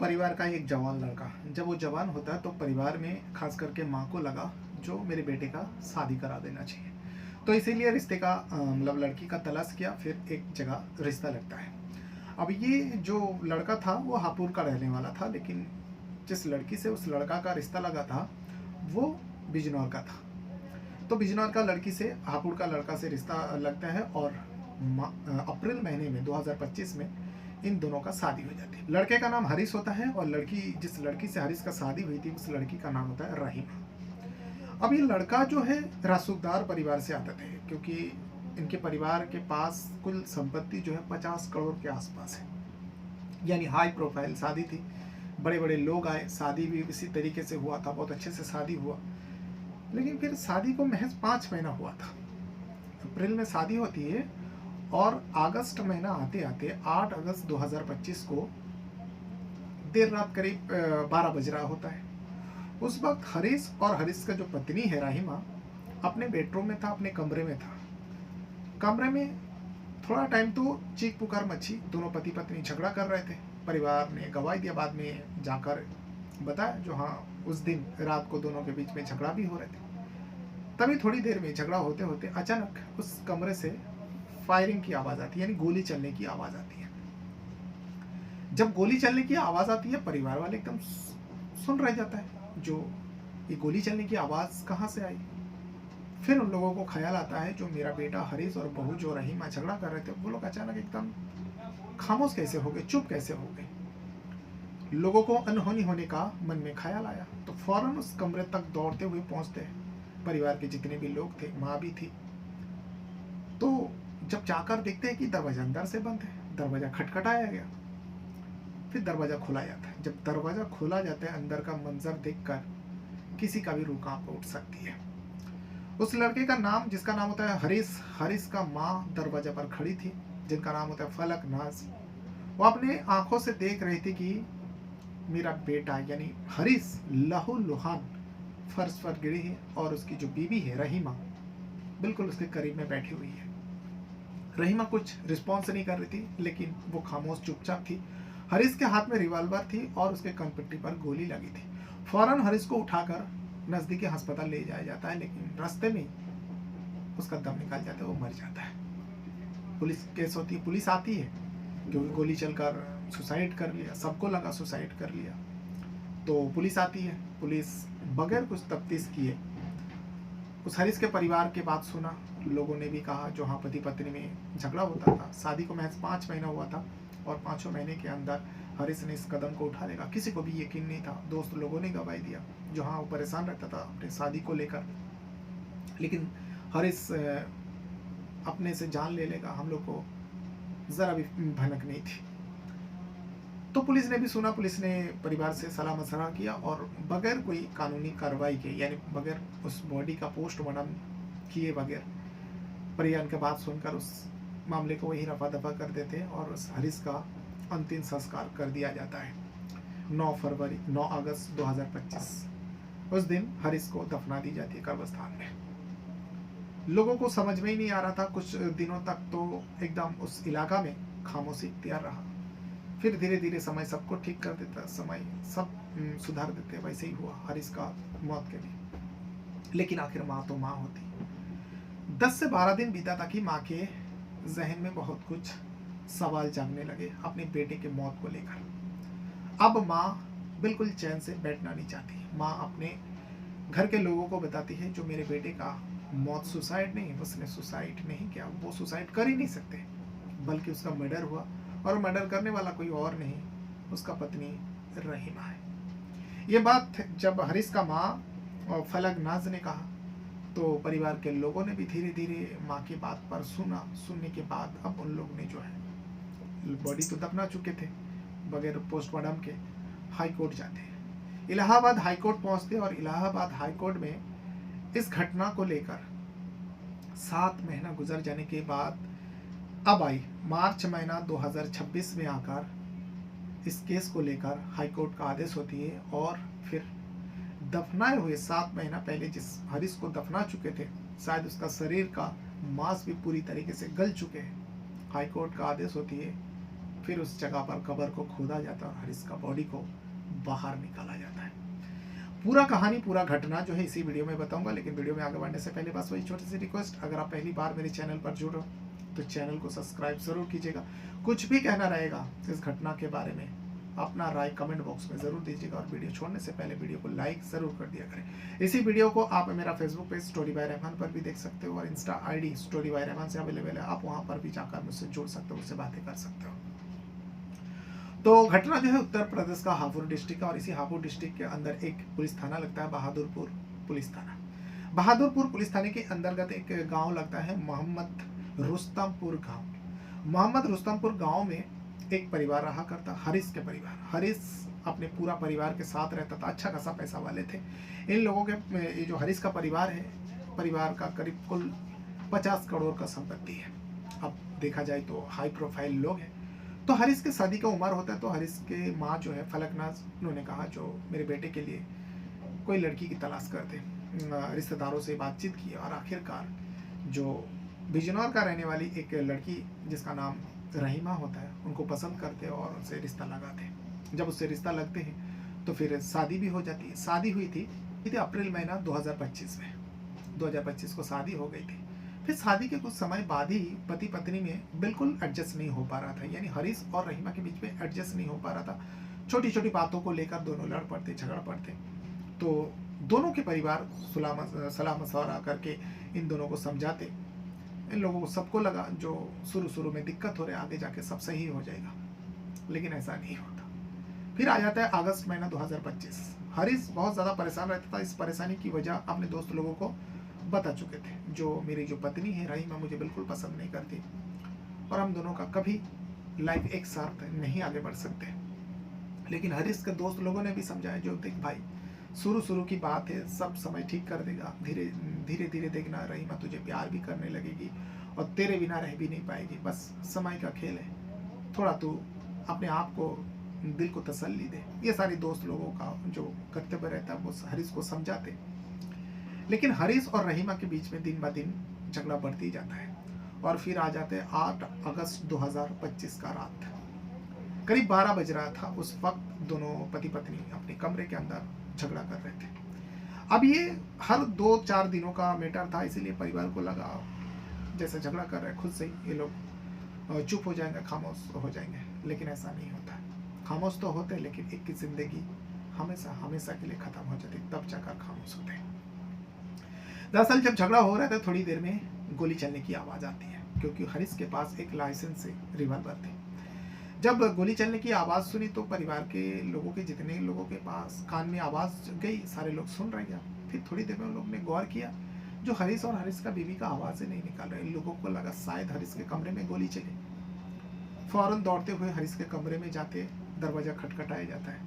परिवार का एक जवान लड़का जब वो जवान होता है तो परिवार में खास करके माँ को लगा जो मेरे बेटे का शादी करा देना चाहिए। तो इसीलिए रिश्ते का मतलब लड़की का तलाश किया, फिर एक जगह रिश्ता लगता है। अब ये जो लड़का था वो हापुड़ का रहने वाला था, लेकिन जिस लड़की से उस लड़का का रिश्ता लगा था वो बिजनौर का था। तो बिजनौर का लड़की से हापुड़ का लड़का से रिश्ता लगता है और अप्रैल महीने में 2025 में इन दोनों का शादी हो जाती है। लड़के का नाम हरीश होता है और लड़की जिस लड़की से हरीश का शादी हुई थी उस लड़की का नाम होता है रहीमा। अब ये लड़का जो है रासूखदार परिवार से आता थे, क्योंकि इनके परिवार के पास कुल संपत्ति जो है 50 करोड़ के आसपास है, यानी हाई प्रोफाइल शादी थी। बड़े बड़े लोग आए, शादी भी इसी तरीके से हुआ था, बहुत अच्छे से शादी हुआ। लेकिन फिर शादी को महज 5 महीना हुआ था। अप्रैल में शादी होती है और अगस्त महीना आते आते 8 अगस्त 2025 को देर रात करीब 12 बज रहा होता है। उस वक्त हरीश और हरीश का जो पत्नी है राहिमा अपने बेडरूम में था, अपने कमरे में था। कमरे में थोड़ा टाइम तो चीख पुकार मची, दोनों पति पत्नी झगड़ा कर रहे थे। परिवार ने गवाही दिया, बाद में जाकर बताया जो हाँ उस दिन रात को दोनों के बीच में झगड़ा भी हो रहे थे। तभी थोड़ी देर में झगड़ा होते होते अचानक उस कमरे से फायरिंग की आवाज़ आती है, यानी गोली चलने की आवाज़ आती है। जब गोली चलने की आवाज़ आती है परिवार वाले एकदम सुन रह जाता है, जो ये गोली चलने की आवाज़ कहाँ से आई। फिर उन लोगों को ख्याल आता है जो मेरा बेटा हरीश और बहू जो रहीमा झगड़ा कर रहे थे वो लोग अचानक एकदम खामोश कैसे हो गए, चुप कैसे हो गए। लोगों को अनहोनी होने का मन में ख्याल आया तो फौरन उस कमरे तक दौड़ते हुए पहुंचते हैं। परिवार के जितने भी लोग थे, माँ भी थी। तो जब जाकर देखते हैं कि दरवाजा अंदर से बंद है, दरवाजा खटखटाया गया, फिर दरवाजा खोला जाता है। जब दरवाजा खोला जाता है अंदर का मंजर देखकर किसी का भी रूह कांप उठ सकती है। उस लड़के का नाम, जिसका नाम होता है हरीश, हरीश का माँ दरवाजा पर खड़ी थी जिनका नाम होता है फलक नाज। वो अपने आंखों से देख रही थी कि मेरा बेटा यानी हरीश लहू लुहान फर्श पर गिरी है और उसकी जो बीवी है रहीमा बिल्कुल उसके करीब में बैठी हुई है। रहीमा कुछ रिस्पॉन्स नहीं कर रही थी, लेकिन वो खामोश चुपचाप थी। हरीश के हाथ में रिवॉल्वर थी और उसके कनपट्टी पर गोली लगी थी। फौरन हरीश को उठाकर नजदीकी अस्पताल ले जाया जाता है, लेकिन रास्ते में उसका दम निकल जाता है, वो मर जाता है। पुलिस केस होती है, पुलिस आती है क्योंकि गोली चलकर सुसाइड कर लिया, सबको लगा सुसाइड कर लिया। तो पुलिस आती है, पुलिस बगैर कुछ तफ्तीश किए उस हरीश के परिवार के बात सुना। लोगों ने भी कहा जो हाँ पति पत्नी में झगड़ा होता था, शादी को महज 5 महीना हुआ था और 5 महीने के अंदर हरीश ने इस कदम को उठा लेगा। किसी को भी यकीन नहीं था, दोस्त लोगों ने गवाही दिया जो हाँ वो परेशान रहता था अपने शादी को लेकर, लेकिन हरीश अपने से जान ले लेगा, हम लोग को ज़रा भी भनक नहीं थी। तो पुलिस ने भी सुना, पुलिस ने परिवार से सलाह मशवरा किया और बगैर कोई कानूनी कार्रवाई के, यानी बगैर उस बॉडी का पोस्टमार्टम किए बगैर परिवार की बात सुनकर उस मामले को वही रफा दफा कर देते हैं और उस हरीश का अंतिम संस्कार कर दिया जाता है 9 अगस्त 2025। उस दिन हरीश को दफना दी जाती है कब्रिस्तान में। लोगों को समझ में ही नहीं आ रहा था, कुछ दिनों तक तो एकदम उस इलाका में खामोशी इख्तियार रहा। फिर धीरे धीरे समय सबको ठीक कर देता, समय सब सुधार देते। वैसे ही हुआ हरीश का मौत के भी। लेकिन आखिर माँ तो माँ होती। 10 से 12 दिन बीता था कि माँ के जहन में बहुत कुछ सवाल जागने लगे अपने बेटे के मौत को लेकर। अब माँ बिल्कुल चैन से बैठना नहीं चाहती। माँ अपने घर के लोगों को बताती है जो मेरे बेटे का मौत सुसाइड नहीं, उसने सुसाइड नहीं किया, वो सुसाइड कर ही नहीं सकते, बल्कि उसका मर्डर हुआ और मर्डर करने वाला कोई और नहीं, उसका पत्नी रहीमा है। ये बात जब हरीश का माँ और फलक नाज ने कहा तो परिवार के लोगों ने भी धीरे धीरे माँ की बात पर सुना। सुनने के बाद अब उन लोग ने जो है बॉडी तो दफना चुके थे, बगैर पोस्टमार्टम के हाई कोर्ट जाते हैं, इलाहाबाद हाई कोर्ट पहुँचते और इलाहाबाद हाई कोर्ट में इस घटना को लेकर 7 महीना गुजर जाने के बाद अब आई मार्च महीना 2026 में आकर इस केस को लेकर हाई कोर्ट का आदेश होती है और फिर दफनाए हुए 7 महीना पहले जिस हरीश को दफना चुके थे, शायद उसका शरीर का मांस भी पूरी तरीके से गल चुके हैं। हाई कोर्ट का आदेश होती है फिर उस जगह पर कब्र को खोदा जाता है और हरीश का बॉडी को बाहर निकाला जाता है। पूरा कहानी, पूरा घटना जो है इसी वीडियो में बताऊंगा, लेकिन वीडियो में आगे बढ़ने से पहले बस वही छोटी सी रिक्वेस्ट, अगर आप पहली बार मेरे चैनल पर जुड़ हो तो चैनल को सब्सक्राइब जरूर कीजिएगा। कुछ भी कहना रहेगा इस घटना के बारे में, अपना राय कमेंट बॉक्स में ज़रूर दीजिएगा और वीडियो छोड़ने से पहले वीडियो को लाइक ज़रूर कर दिया करें। इसी वीडियो को आप मेरा Facebook page story by Rahman पर भी देख सकते हो और Insta ID story by Rahman से अवेलेबल है, आप वहाँ पर भी जाकर मुझसे जुड़ सकते हो, मुझसे बातें कर सकते हो। तो घटना जो है उत्तर प्रदेश का हापुड़ डिस्ट्रिक्ट का, और इसी हापुड़ डिस्ट्रिक्ट के अंदर एक पुलिस थाना लगता है, बहादुरपुर पुलिस थाना। बहादुरपुर पुलिस थाने के अंतर्गत एक गांव लगता है मोहम्मद रुस्तमपुर गांव। मोहम्मद रुस्तमपुर गांव में एक परिवार रहा करता, हरीश के परिवार। हरीश अपने पूरा परिवार के साथ रहता था, अच्छा खासा पैसा वाले थे। इन लोगों के, ये जो हरीश का परिवार है, परिवार का करीब कुल 50 करोड़ का संपत्ति है। अब देखा जाए तो हाई प्रोफाइल लोग हैं। तो हरीश के शादी का उम्र होता है तो हरीश के माँ जो है फलकनाज, उन्होंने कहा जो मेरे बेटे के लिए कोई लड़की की तलाश कर दे। रिश्तेदारों से बातचीत की और आखिरकार जो बिजनौर का रहने वाली एक लड़की जिसका नाम रहीमा होता है, उनको पसंद करते और उनसे रिश्ता लगाते। जब उससे रिश्ता लगते हैं तो फिर शादी भी हो जाती है। शादी हुई थी अप्रैल महीना 2025 में, 2025 को शादी हो गई थी। फिर शादी के कुछ समय बाद ही पति पत्नी में बिल्कुल एडजस्ट नहीं हो पा रहा था, यानी हरीश और रहीमा के बीच में एडजस्ट नहीं हो पा रहा था। छोटी छोटी बातों को लेकर दोनों लड़ पड़ते, झगड़ पड़ते। तो दोनों के परिवार सलाह मशवरा करके इन दोनों को समझाते। इन लोगों को सबको लगा जो शुरू में दिक्कत हो रही है, आगे जाके सब सही हो जाएगा, लेकिन ऐसा नहीं होता। फिर आ जाता है अगस्त महीना 2025। हरीश बहुत ज़्यादा परेशान रहता था। इस परेशानी की वजह अपने दोस्त लोगों को बता चुके थे, जो मेरी जो पत्नी है रहीमा मुझे बिल्कुल पसंद नहीं करती और हम दोनों का कभी लाइफ एक साथ नहीं आगे बढ़ सकते। लेकिन हरीश के दोस्त लोगों ने भी समझाया, जो देख भाई शुरू की बात है, सब समय ठीक कर देगा, धीरे धीरे देखना रहीमा तुझे प्यार भी करने लगेगी और तेरे बिना रह भी नहीं पाएगी, बस समय का खेल है, थोड़ा तू अपने आप को, दिल को तसल्ली दे। ये सारे दोस्त लोगों का जो कर्तव्य रहता है वो हरीश को समझाते। लेकिन हरीश और रहीमा के बीच में दिन ब दिन झगड़ा बढ़ती जाता है और फिर आ जाते हैं 8 अगस्त 2025 का रात, करीब 12 बज रहा था। उस वक्त दोनों पति पत्नी अपने कमरे के अंदर झगड़ा कर रहे थे। अब ये हर 2-4 दिनों का मैटर था, इसीलिए परिवार को लगा जैसे झगड़ा कर रहे खुद से ही ये लोग चुप हो जाएंगे, खामोश हो जाएंगे, लेकिन ऐसा नहीं होता। खामोश तो होते लेकिन एक की जिंदगी हमेशा के लिए खत्म हो जाती, तब जाकर खामोश होते हैं। दरअसल जब झगड़ा हो रहा था थोड़ी देर में गोली चलने की आवाज़ आती है, क्योंकि हरीश के पास एक लाइसेंस से रिवॉल्वर थी। जब गोली चलने की आवाज़ सुनी तो परिवार के लोगों के, जितने लोगों के पास कान में आवाज़ गई, सारे लोग सुन रहे हैं। फिर थोड़ी देर में उन लोगों ने गौर किया, जो हरीश और हरीश का बीवी का आवाज़ नहीं निकाल रहे। इन लोगों को लगा शायद हरीश के कमरे में गोली चली। फौरन दौड़ते हुए हरीश के कमरे में जाते दरवाज़ा खटखटाया जाता है,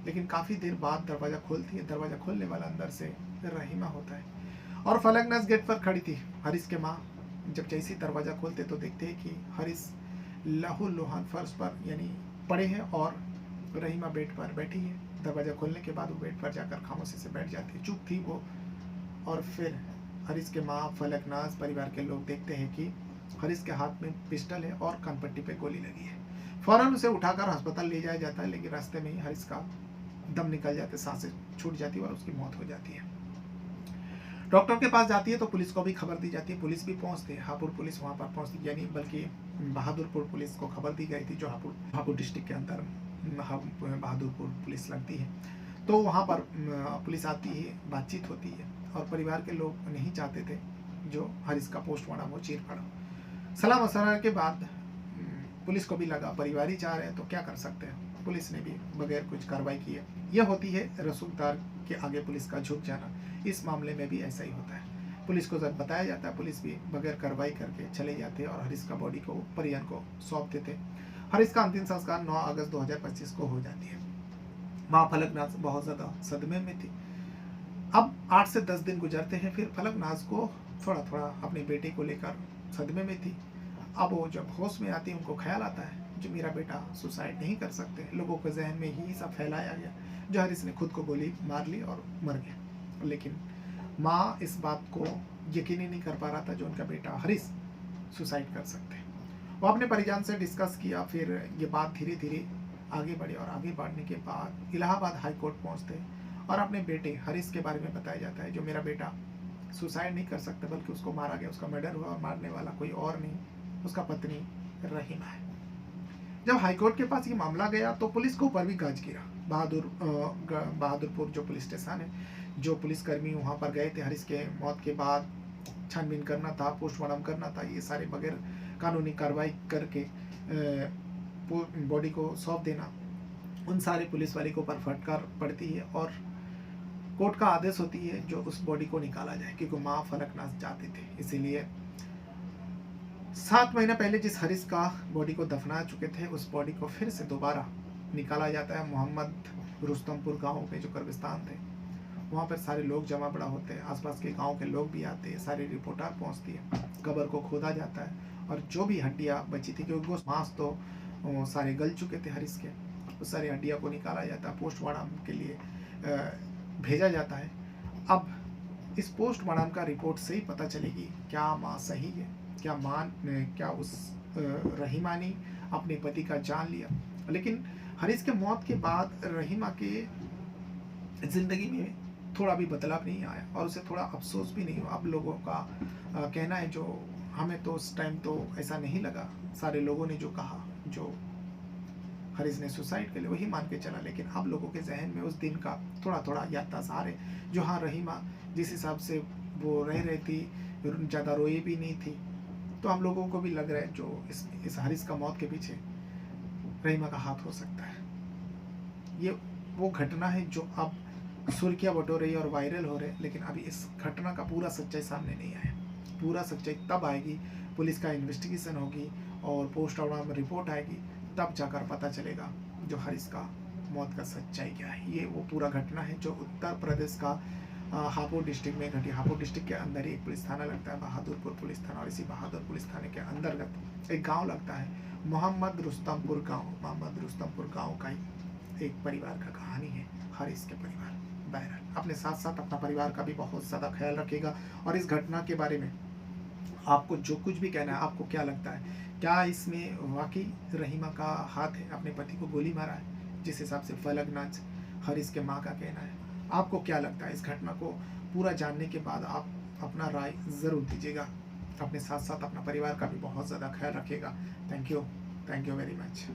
लेकिन काफ़ी देर बाद दरवाज़ा खोलती है। दरवाज़ा खोलने वाला अंदर से रहीमा होता है और फलकनाज गेट पर खड़ी थी। हरीश के माँ जब जैसे ही दरवाज़ा खोलते तो देखते हैं कि हरीश लहू लुहान फर्श पर यानी पड़े हैं और रहीमा बेड पर बैठी है। दरवाज़ा खोलने के बाद वो बेड पर जाकर खामोशी से बैठ जाती है, चुप थी वो। और फिर हरीश के माँ, फलकनाज, परिवार के लोग देखते हैं कि हरीश के हाथ में पिस्टल है और कानपट्टी पे गोली लगी है। फौरन उसे उठाकर अस्पताल ले जाया जाता है, लेकिन रास्ते में ही हरीश का दम निकल जाते, सांसें छूट जाती है और उसकी मौत हो जाती है। डॉक्टर के पास जाती है तो पुलिस को भी खबर दी जाती है, पुलिस भी पहुंचती है। हापुड़ पुलिस वहां पर पहुंचती, यानी बल्कि बहादुरपुर पुलिस को खबर दी गई थी, जो हापुड़ डिस्ट्रिक्ट के अंदर बहादुरपुर पुलिस लगती है। तो वहां पर पुलिस आती है, बातचीत होती है और परिवार के लोग नहीं चाहते थे जो हरीश का पोस्टमार्टम हो, चीर फाड़। सलाह मशवरा के बाद पुलिस को भी लगा परिवार ही चाह रहे हैं तो क्या कर सकते हैं, पुलिस ने भी बगैर कुछ कार्रवाई किए। यह होती है रसूखदार के आगे पुलिस का झुक जाना। इस मामले में भी ऐसा ही होता है। पुलिस को जब बताया जाता है, पुलिस भी बगैर कार्रवाई करके चले जाते और हरीश का बॉडी को परिजन को सौंप देते। हरीश का अंतिम संस्कार 9 अगस्त 2025 को हो जाती है। माँ फलकनाज बहुत ज़्यादा सदमे में थी। अब 8 से 10 दिन गुजरते हैं, फिर फलकनाज को थोड़ा थोड़ा अपने बेटे को लेकर सदमे में थी। अब वो जब होश में आती है, उनको ख्याल आता है जो मेरा बेटा सुसाइड नहीं कर सकते। लोगों के जहन में ही सब फैलाया गया जो हरीश ने खुद को गोली मार ली और मर गया। लेकिन माँ इस बात को यकीन ही नहीं कर पा रहा था जो उनका बेटा हरीश सुसाइड कर सकते हैं। वो अपने परिजन से डिस्कस किया, फिर ये बात धीरे धीरे आगे बढ़ी और आगे बढ़ने के बाद इलाहाबाद हाई कोर्ट पहुँचते हैं और अपने बेटे हरीश के बारे में बताया जाता है, जो मेरा बेटा सुसाइड नहीं कर सकता बल्कि उसको मारा गया, उसका मर्डर हुआ और मारने वाला कोई और नहीं, उसका पत्नी रहीमा है। जब हाईकोर्ट के पास ये मामला गया तो पुलिस के ऊपर भी गाज गिरा। बहादुरपुर जो पुलिस स्टेशन है, जो पुलिसकर्मी वहाँ पर गए थे हरीश के मौत के बाद छानबीन करना था, पोस्टमार्टम करना था, ये सारे बगैर कानूनी कार्रवाई करके बॉडी को सौंप देना, उन सारे पुलिस वाले के ऊपर फटकार पड़ती है और कोर्ट का आदेश होती है जो उस बॉडी को निकाला जाए, क्योंकि माँ फलकनाथ जाते थे। इसीलिए 7 महीना पहले जिस हरीश का बॉडी को दफना चुके थे, उस बॉडी को फिर से दोबारा निकाला जाता है। मोहम्मद रुस्तमपुर गांव पे जो कब्रिस्तान थे, वहाँ पर सारे लोग जमा बड़ा होते हैं, आसपास के गांव के लोग भी आते हैं, सारी रिपोर्टर पहुँचती है, कब्र को खोदा जाता है और जो भी हड्डियाँ बची थी, क्योंकि वो मांस तो सारे गल चुके थे हरीश के, उस सारी हड्डियों को निकाला जाता है, पोस्टमार्टम के लिए भेजा जाता है। अब इस पोस्टमार्टम का रिपोर्ट से ही पता चलेगी क्या माँ सही है, क्या उस रहीमा ने अपने पति का जान लिया। लेकिन हरीश के मौत के बाद रहीमा के जिंदगी में थोड़ा भी बदलाव नहीं आया और उसे थोड़ा अफसोस भी नहीं हुआ। अब लोगों का कहना है, जो हमें तो उस टाइम तो ऐसा नहीं लगा, सारे लोगों ने जो कहा, जो हरीश ने सुसाइड के लिए वही मान के चला, लेकिन अब लोगों के जहन में उस दिन का थोड़ा थोड़ा याददाश्त है, जो हाँ रहीमा जिस हिसाब से वो रह रही थी, ज़्यादा रोई भी नहीं थी, तो हम लोगों को भी लग रहा है जो इस हरीश का मौत के पीछे रहीमा का हाथ हो सकता है। ये वो घटना है जो अब सुर्खियाँ बटोर रही है और वायरल हो रहे हैं, लेकिन अभी इस घटना का पूरा सच्चाई सामने नहीं आया। पूरा सच्चाई तब आएगी, पुलिस का इन्वेस्टिगेशन होगी और पोस्टमार्टम रिपोर्ट आएगी, तब जाकर पता चलेगा जो हरीश का मौत का सच्चाई क्या है। ये वो पूरा घटना है जो उत्तर प्रदेश का हापुड़ डिस्ट्रिक्ट में घटी। हापुड़ डिस्ट्रिक्ट के अंदर ही एक पुलिस थाना लगता है, बहादुरपुर पुलिस थाना, और इसी बहादुर पुलिस थाने के अंतर्गत एक गांव लगता है, मोहम्मद रुस्तमपुर गांव। मोहम्मद रुस्तमपुर गांव का ही एक परिवार का कहानी है, हरीश के परिवार। बहरहाल अपने साथ साथ अपना परिवार का भी बहुत ज़्यादा ख्याल रखिएगा। और इस घटना के बारे में आपको जो कुछ भी कहना है, आपको क्या लगता है, क्या इसमें वाकई रहीमा का हाथ है, अपने पति को गोली मारा है, जिस हिसाब से फलकनाज हरीश के माँ का कहना है? आपको क्या लगता है? इस घटना को पूरा जानने के बाद आप अपना राय ज़रूर दीजिएगा। अपने साथ साथ अपना परिवार का भी बहुत ज़्यादा ख्याल रखिएगा। Thank you very much.